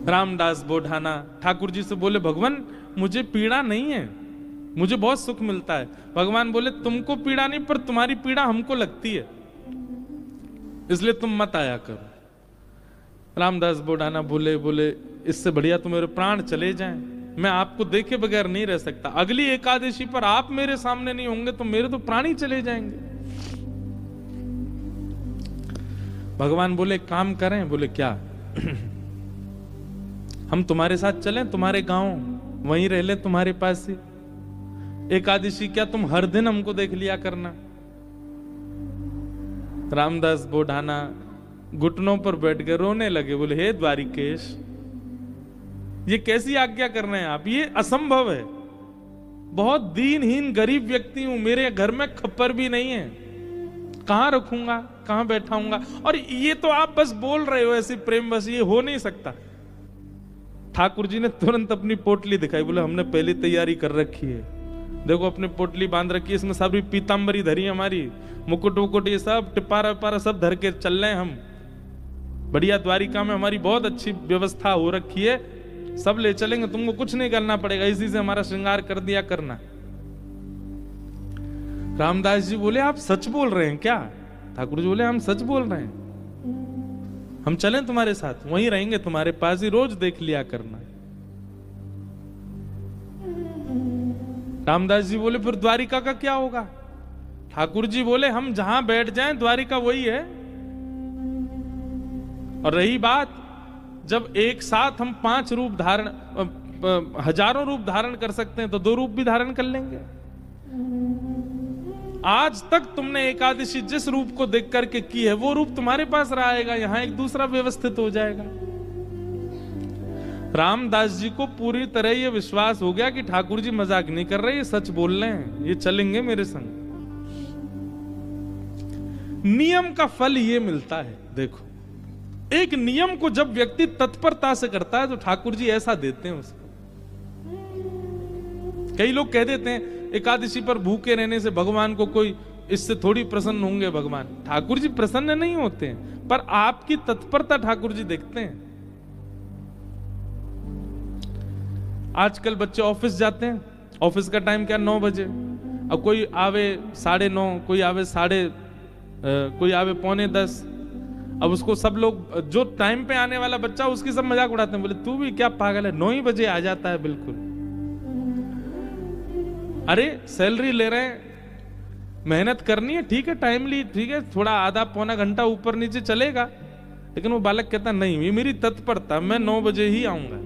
रामदास बोढ़ाना ठाकुर जी से बोले, भगवान मुझे पीड़ा नहीं है, मुझे बहुत सुख मिलता है। भगवान बोले, तुमको पीड़ा नहीं, पर तुम्हारी पीड़ा हमको लगती है, इसलिए तुम मत आया करो। रामदास बोढ़ाना बोले इससे बढ़िया तो मेरे प्राण चले जाएं, मैं आपको देखे बगैर नहीं रह सकता। अगली एकादशी पर आप मेरे सामने नहीं होंगे तो मेरे तो प्राण ही चले जाएंगे। भगवान बोले, काम करें? बोले, क्या? हम तुम्हारे साथ चलें, तुम्हारे गांव, वहीं रह ले, तुम्हारे पास ही। एकादशी क्या तुम हर दिन हमको देख लिया करना। रामदास बोढ़ाना घुटनों पर बैठ के रोने लगे, बोले, हे द्वारिकेश, ये कैसी आज्ञा कर रहे हैं आप? ये असंभव है, बहुत दीनहीन गरीब व्यक्ति हूं, मेरे घर में खप्पर भी नहीं है, कहां रखूंगा, कहां बैठाऊंगा? और ये तो आप बस बोल रहे हो ऐसी प्रेम, बस ये हो नहीं सकता। ठाकुर जी ने तुरंत अपनी पोटली दिखाई, बोले, हमने पहली तैयारी कर रखी है, देखो अपनी पोटली बांध रखी है, इसमें सारी पीतांबरी धरी हमारी, मुकुट वुकुट ये सब टिपारा विपारा सब धर के चल रहे हैं हम। बढ़िया द्वारिका में हमारी बहुत अच्छी व्यवस्था हो रखी है, सब ले चलेंगे, तुमको कुछ नहीं करना पड़ेगा, इसी से हमारा श्रृंगार कर दिया करना। रामदास जी बोले, आप सच बोल रहे हैं क्या? ठाकुर जी बोले, हम सच बोल रहे हैं, हम चलें तुम्हारे साथ, वहीं रहेंगे, तुम्हारे पास ही रोज देख लिया करना। रामदास जी बोले, फिर द्वारिका का क्या होगा? ठाकुर जी बोले, हम जहां बैठ जाएं द्वारिका वही है। और रही बात, जब एक साथ हम 5 रूप धारण, हजारों रूप धारण कर सकते हैं, तो 2 रूप भी धारण कर लेंगे। आज तक तुमने एकादशी जिस रूप को देख करके की है, वो रूप तुम्हारे पास रहेगा, यहां एक दूसरा व्यवस्थित हो जाएगा। रामदास जी को पूरी तरह ये विश्वास हो गया कि ठाकुर जी मजाक नहीं कर रहे, ये सच बोल रहे हैं, ये चलेंगे मेरे संग। नियम का फल ये मिलता है। देखो, एक नियम को जब व्यक्ति तत्परता से करता है तो ठाकुर जी ऐसा देते हैं उसको। कई लोग कह देते हैं एकादशी पर भूखे रहने से भगवान को कोई, इससे थोड़ी प्रसन्न होंगे भगवान। ठाकुर जी प्रसन्न नहीं होते हैं, पर आपकी तत्परता ठाकुर जी देखते हैं। आजकल बच्चे ऑफिस जाते हैं, ऑफिस का टाइम क्या 9 बजे, अब कोई आवे 9:30, कोई आवे कोई आवे 9:45। अब उसको सब लोग, जो टाइम पे आने वाला बच्चा, उसकी सब मजाक उड़ाते हैं, बोले तू भी क्या पागल है, 9 ही बजे आ जाता है बिल्कुल। अरे सैलरी ले रहे हैं, मेहनत करनी है, ठीक है, टाइमली, ठीक है, थोड़ा आधा पौना घंटा ऊपर नीचे चलेगा, लेकिन वो बालक कहता नहीं, ये मेरी तत्परता, मैं 9 बजे ही आऊंगा।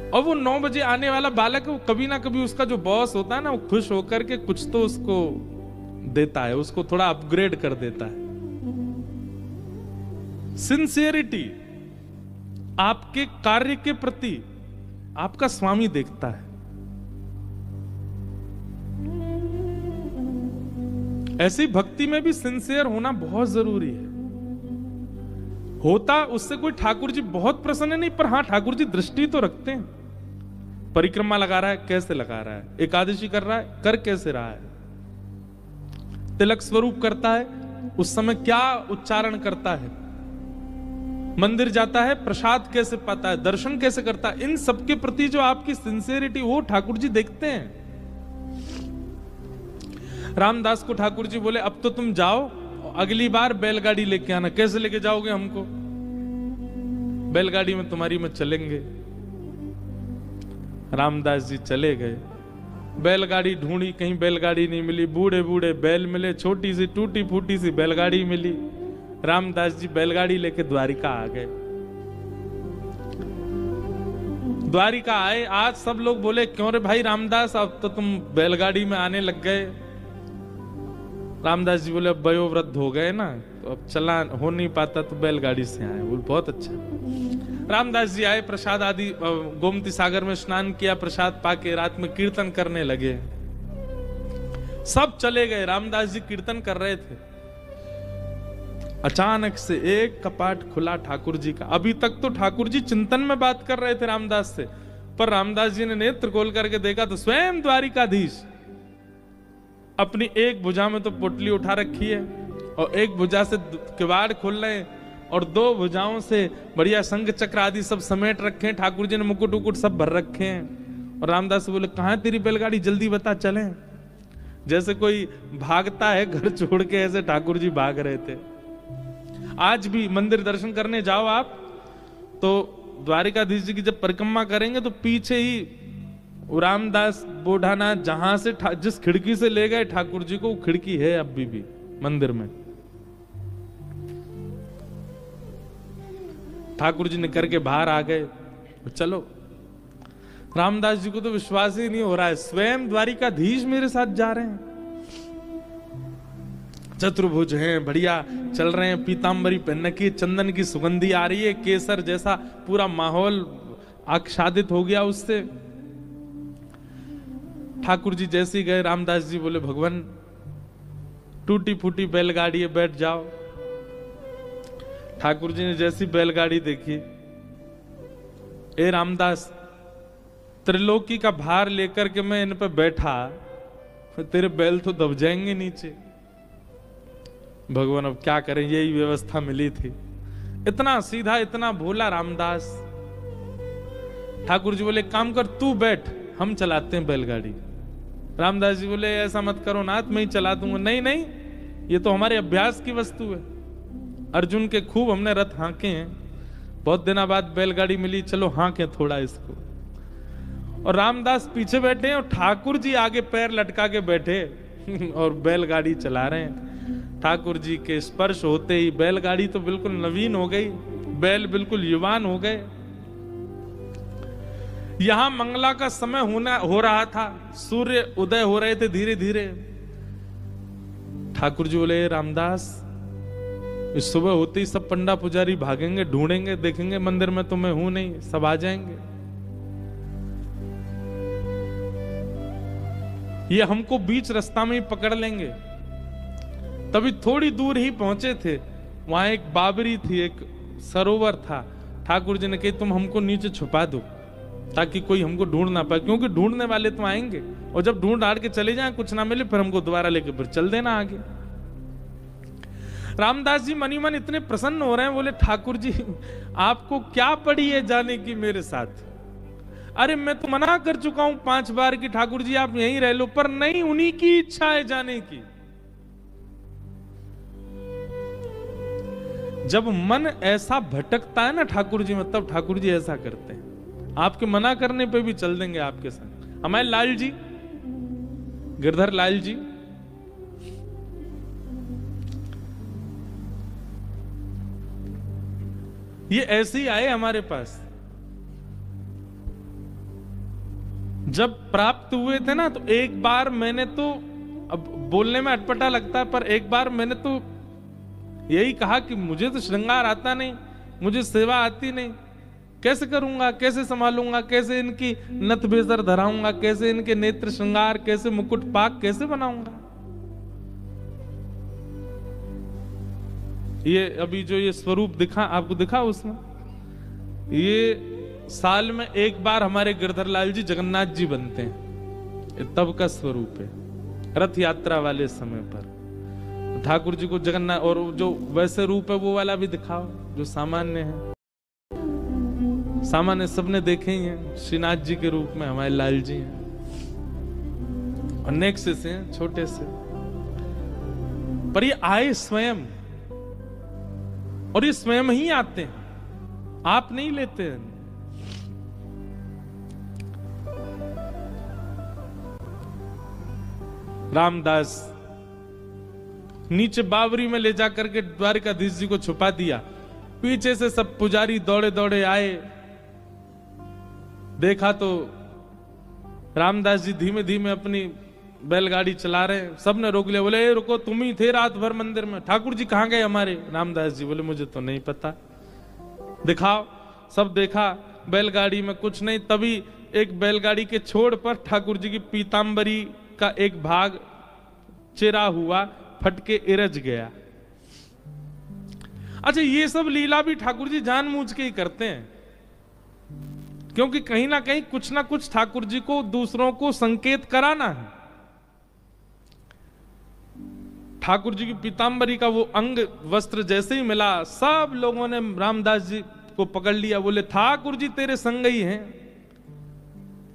और वो 9 बजे आने वाला बालक, कभी ना कभी उसका जो बॉस होता है ना, वो खुश होकर के कुछ तो उसको देता है, उसको थोड़ा अपग्रेड कर देता है। सिंसियरिटी आपके कार्य के प्रति आपका स्वामी देखता है। ऐसी भक्ति में भी सिंसियर होना बहुत जरूरी है। होता उससे कोई ठाकुर जी बहुत प्रसन्न नहीं, पर हां ठाकुर जी दृष्टि तो रखते हैं। परिक्रमा लगा रहा है, कैसे लगा रहा है, एकादशी कर रहा है, कर कैसे रहा है, तिलक स्वरूप करता है, उस समय क्या उच्चारण करता है, मंदिर जाता है, प्रसाद कैसे पाता है, दर्शन कैसे करता है, इन सबके प्रति जो आपकी सिंसियरिटी, वो ठाकुर जी देखते हैं। रामदास को ठाकुर जी बोले, अब तो तुम जाओ, अगली बार बैलगाड़ी लेके आना। कैसे लेके जाओगे हमको? बैलगाड़ी में तुम्हारी में चलेंगे। रामदास जी चले गए, बैलगाड़ी ढूंढी, कहीं बैलगाड़ी नहीं मिली, बूढ़े बूढ़े बैल मिले, छोटी सी टूटी फूटी सी बैलगाड़ी मिली। रामदास जी बैलगाड़ी लेके द्वारिका आ गए। द्वारिका आए, आज सब लोग बोले, क्यों रे भाई रामदास, अब तो तुम बैलगाड़ी में आने लग गए। रामदास जी बोले, अब वयोवृद्ध हो गए ना, तो अब चला हो नहीं पाता, तो बैलगाड़ी से आए। बोले बहुत अच्छा। रामदास जी आए, प्रसाद आदि, गोमती सागर में स्नान किया, प्रसाद पाके रात में कीर्तन करने लगे। सब चले गए, रामदास जी कीर्तन कर रहे थे। अचानक से एक कपाट खुला ठाकुर जी का। अभी तक तो ठाकुर जी चिंतन में बात कर रहे थे रामदास से, पर रामदास जी ने नेत्र खोल करके देखा तो स्वयं द्वारिकाधीश अपनी एक भुजा में तो पोटली उठा रखी है, और एक भुजा से किवाड़ खोल रहे हैं और दो भुजाओं से बढ़िया शंख चक्र आदि सब समेट रखे हैं। ठाकुर जी ने मुकुट उकुट सब भर रखे हैं। और रामदास बोले कहाँ तेरी बैलगाड़ी, जल्दी बता चलें। जैसे कोई भागता है घर छोड़ के, ऐसे ठाकुर जी भाग रहे थे। आज भी मंदिर दर्शन करने जाओ आप तो द्वारिकाधीश जी की जब परिक्रमा करेंगे तो पीछे ही रामदास बोढ़ाना जहां से जिस खिड़की से ले गए ठाकुर जी को, वो खिड़की है अभी भी मंदिर में। ठाकुर जी निकल के बाहर आ गए। चलो, रामदास जी को तो विश्वास ही नहीं हो रहा है, स्वयं द्वारिकाधीश मेरे साथ जा रहे हैं। चतुर्भुज हैं, बढ़िया चल रहे हैं, पीतांबरी पहन की, चंदन की सुगंधी आ रही है, केसर जैसा पूरा माहौल आच्छादित हो गया उससे। ठाकुर जी जैसे ही गए, रामदास जी बोले भगवान टूटी फूटी बैलगाड़ी है, बैठ जाओ। ठाकुर जी ने जैसी बैलगाड़ी देखी, ए रामदास त्रिलोकी का भार लेकर के मैं इन पे बैठा, तेरे बैल तो दब जाएंगे नीचे। भगवान अब क्या करें, यही व्यवस्था मिली थी। इतना सीधा, इतना भोला रामदास। ठाकुर जी बोले काम कर, तू बैठ, हम चलाते हैं बैलगाड़ी। रामदास जी बोले ऐसा मत करो नाथ, मैं ही चला दूंगा। नहीं नहीं, ये तो हमारे अभ्यास की वस्तु है। अर्जुन के खूब हमने रथ हांके हैं, बहुत दिनों बाद बैलगाड़ी मिली, चलो हांके थोड़ा इसको। और रामदास पीछे बैठे हैं और ठाकुर जी आगे पैर लटका के बैठे और बैलगाड़ी चला रहे हैं। ठाकुर जी के स्पर्श होते ही बैलगाड़ी तो बिल्कुल नवीन हो गई, बैल बिल्कुल युवान हो गए। यहां मंगला का समय हो रहा था, सूर्य उदय हो रहे थे धीरे धीरे। ठाकुर जी बोले रामदास, इस सुबह होते ही सब पंडा पुजारी भागेंगे, ढूंढेंगे, देखेंगे मंदिर में तो मैं हूं नहीं, सब आ जाएंगे। ये हमको बीच रास्ता में ही पकड़ लेंगे। तभी थोड़ी दूर ही पहुंचे थे, वहां एक बाबरी थी, एक सरोवर था। ठाकुर जी ने कही तुम हमको नीचे छुपा दो ताकि कोई हमको ढूंढ ना पाए, क्योंकि ढूंढने वाले तो आएंगे और जब ढूंढ हार के चले जाएं, कुछ ना मिले, फिर हमको दोबारा लेके फिर चल देना आगे। रामदास जी मनी मन इतने प्रसन्न हो रहे हैं, बोले ठाकुर जी आपको क्या पड़ी है जाने की मेरे साथ? अरे मैं तो मना कर चुका हूं 5 बार कि ठाकुर जी आप यहीं रह लो, पर नहीं, उन्हीं की इच्छा है जाने की। जब मन ऐसा भटकता है ना ठाकुर जी में, तब ठाकुर जी ऐसा करते हैं। आपके मना करने पे भी चल देंगे आपके संग। हमारे लाल जी, गिरधर लाल जी, ये ऐसे ही आए हमारे पास। जब प्राप्त हुए थे ना, तो एक बार मैंने तो, अब बोलने में अटपटा लगता है, पर एक बार मैंने तो यही कहा कि मुझे तो श्रृंगार आता नहीं, मुझे सेवा आती नहीं, कैसे करूंगा, कैसे संभालूंगा, कैसे इनकी नथ बेसर धराऊंगा, कैसे इनके नेत्र श्रृंगार, कैसे मुकुट पाक कैसे बनाऊंगा। ये अभी जो ये स्वरूप दिखा आपको, दिखा उसमें, ये साल में एक बार हमारे गिरधर लाल जी जगन्नाथ जी बनते हैं, तब का स्वरूप है। रथ यात्रा वाले समय पर ठाकुर जी को जगन्नाथ, और जो वैसे रूप है वो वाला भी दिखाओ जो सामान्य है। सामान्य सबने देखे ही हैं, श्रीनाथ जी के रूप में हमारे लाल जी हैं, अनेक से हैं, छोटे से, पर ये आए स्वयं, और ये स्वयं ही आते हैं, आप नहीं लेते हैं। रामदास नीचे बावरी में ले जाकर के द्वारिकाधीश जी को छुपा दिया। पीछे से सब पुजारी दौड़े दौड़े आए, देखा तो रामदास जी धीमे धीमे अपनी बैलगाड़ी चला रहे हैं। सबने रोक लिया, बोले रुको, तुम ही थे रात भर मंदिर में, ठाकुर जी कहां गए हमारे? रामदास जी बोले मुझे तो नहीं पता, दिखाओ। सब देखा, बैलगाड़ी में कुछ नहीं। तभी एक बैलगाड़ी के छोड़ पर ठाकुर जी की पीतांबरी का एक भाग चिरा हुआ, फट के इरज गया। अच्छा, ये सब लीला भी ठाकुर जी जानबूझ के ही करते हैं, क्योंकि कहीं ना कहीं कुछ ना कुछ ठाकुर जी को दूसरों को संकेत कराना है। ठाकुर जी की पीताम्बरी का वो अंग वस्त्र जैसे ही मिला, सब लोगों ने रामदास जी को पकड़ लिया, बोले ठाकुर जी तेरे संग ही हैं,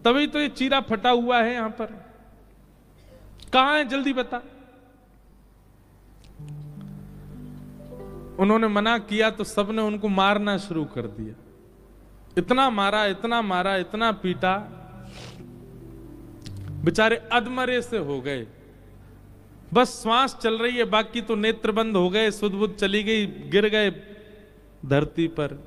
तभी तो ये चीरा फटा हुआ है यहां पर, कहां है जल्दी बता। उन्होंने मना किया तो सबने उनको मारना शुरू कर दिया, इतना मारा इतना मारा इतना पीटा, बेचारे अधमरे से हो गए, बस श्वास चल रही है, बाकी तो नेत्र बंद हो गए, सुध बुध चली गई, गिर गए धरती पर।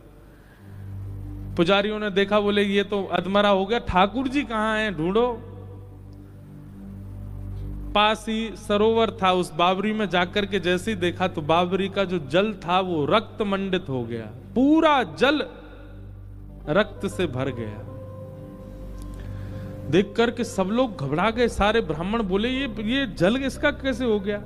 पुजारियों ने देखा, बोले ये तो अधमरा हो गया, ठाकुर जी कहां हैं, ढूंढो। पास ही सरोवर था, उस बावरी में जाकर के जैसे ही देखा तो बावरी का जो जल था वो रक्त मंडित हो गया, पूरा जल रक्त से भर गया। देख करके सब लोग घबरा गए, सारे ब्राह्मण बोले ये जल इसका कैसे हो गया,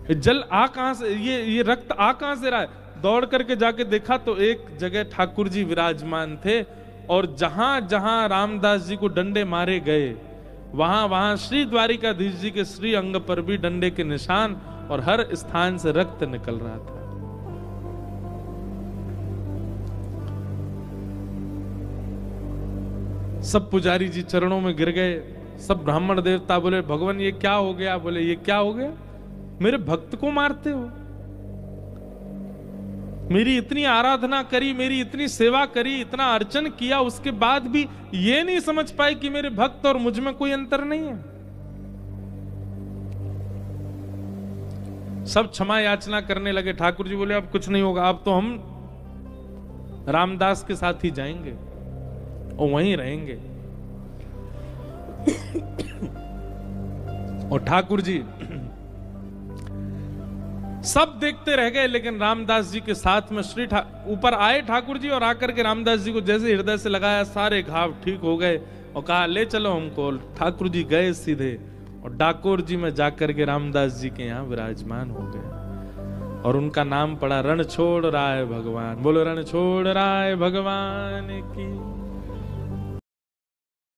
ये जल आ कहां से, ये रक्त आ कहां से रहा है। दौड़ करके जाके देखा तो एक जगह ठाकुर जी विराजमान थे, और जहां जहां रामदास जी को डंडे मारे गए वहां वहां श्री द्वारिकाधीश जी के श्री अंग पर भी डंडे के निशान, और हर स्थान से रक्त निकल रहा था। सब पुजारी जी चरणों में गिर गए, सब ब्राह्मण देवता बोले भगवान ये क्या हो गया, बोले ये क्या हो गया, मेरे भक्त को मारते हो, मेरी इतनी आराधना करी, मेरी इतनी सेवा करी, इतना अर्चन किया, उसके बाद भी ये नहीं समझ पाए कि मेरे भक्त और मुझ में कोई अंतर नहीं है। सब क्षमा याचना करने लगे। ठाकुर जी बोले अब कुछ नहीं होगा, अब तो हम रामदास के साथ ही जाएंगे और वहीं रहेंगे। और ठाकुर जी सब देखते रह गए, लेकिन रामदास जी के साथ में ऊपर आए ठाकुर जी, और आकर के रामदास जी को जैसे हृदय से लगाया, सारे घाव ठीक हो गए, और कहा ले चलो हमको। ठाकुर जी गए सीधे और डाकोर जी में जाकर के रामदास जी के यहाँ विराजमान हो गए, और उनका नाम पड़ा रण छोड़ राय भगवान। बोलो रण छोड़ राय भगवान की।